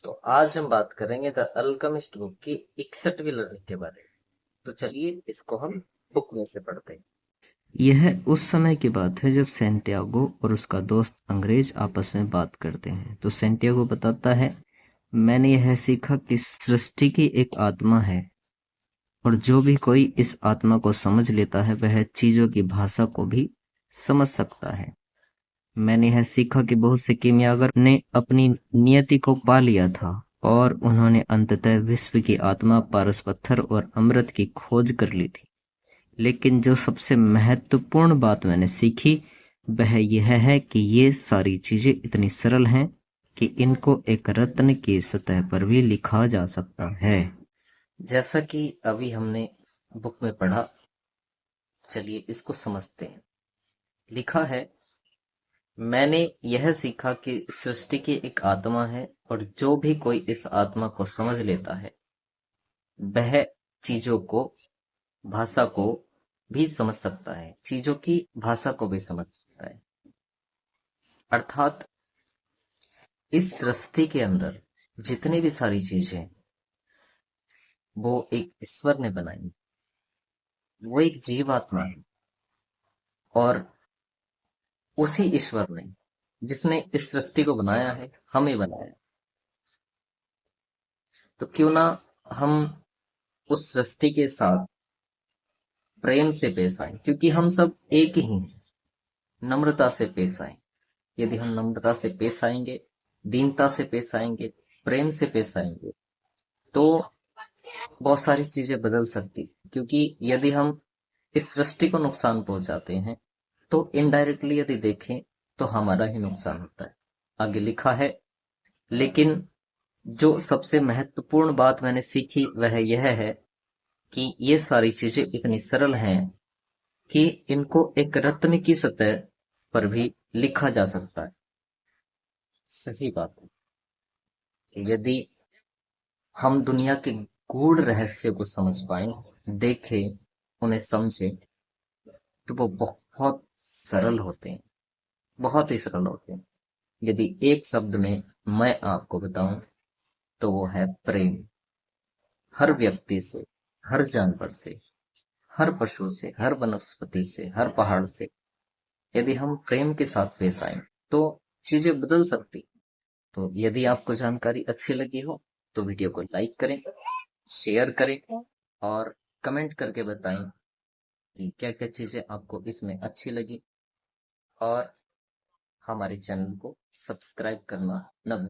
तो आज हम बात करेंगे द अल्केमिस्ट बुक की 61वीं लड़ाई के बारे में। तो चलिए इसको हम बुक में से पढ़ते हैं। यह उस समय की बात है जब सैंटियागो और उसका दोस्त अंग्रेज आपस में बात करते हैं। तो सैंटियागो बताता है, मैंने यह सीखा कि सृष्टि की एक आत्मा है और जो भी कोई इस आत्मा को समझ लेता है वह चीजों की भाषा को भी समझ सकता है। मैंने यह सीखा कि बहुत से कीमियागर ने अपनी नियति को पा लिया था और उन्होंने अंततः विश्व की आत्मा, पारस पत्थर और अमृत की खोज कर ली थी। लेकिन जो सबसे महत्वपूर्ण बात मैंने सीखी वह यह है कि ये सारी चीजें इतनी सरल हैं कि इनको एक रत्न की सतह पर भी लिखा जा सकता है। जैसा कि अभी हमने बुक में पढ़ा, चलिए इसको समझते हैं। लिखा है, मैंने यह सीखा कि सृष्टि की एक आत्मा है और जो भी कोई इस आत्मा को समझ लेता है वह चीजों को, भाषा को भी समझ सकता है, चीजों की भाषा को भी समझ सकता है। अर्थात इस सृष्टि के अंदर जितनी भी सारी चीजें वो एक ईश्वर ने बनाई, वो एक जीवात्मा है और उसी ईश्वर ने, जिसने इस सृष्टि को बनाया है, हमें बनाया। तो क्यों ना हम उस सृष्टि के साथ प्रेम से पेश आए, क्योंकि हम सब एक ही हैं। नम्रता से पेश आए। यदि हम नम्रता से पेश आएंगे, दीनता से पेश आएंगे, प्रेम से पेश आएंगे, तो बहुत सारी चीजें बदल सकती। क्योंकि यदि हम इस सृष्टि को नुकसान पहुंचाते हैं तो इनडायरेक्टली यदि देखें तो हमारा ही नुकसान होता है। आगे लिखा है, लेकिन जो सबसे महत्वपूर्ण बात मैंने सीखी वह यह है कि ये सारी चीजें इतनी सरल हैं कि इनको एक रत्न की सतह पर भी लिखा जा सकता है। सही बात है कि यदि हम दुनिया के गूढ़ रहस्य को समझ पाए, देखें, उन्हें समझें, तो वो बहुत सरल होते हैं, बहुत ही सरल होते हैं। यदि एक शब्द में मैं आपको बताऊं तो वो है प्रेम। हर व्यक्ति से, हर जानवर से, हर पशु से, हर वनस्पति से, हर पहाड़ से यदि हम प्रेम के साथ पेश आए तो चीजें बदल सकती। तो यदि आपको जानकारी अच्छी लगी हो तो वीडियो को लाइक करें, शेयर करें और कमेंट करके बताएं कि क्या क्या चीजें आपको इसमें अच्छी लगी। और हमारे चैनल को सब्सक्राइब करना न भूलें।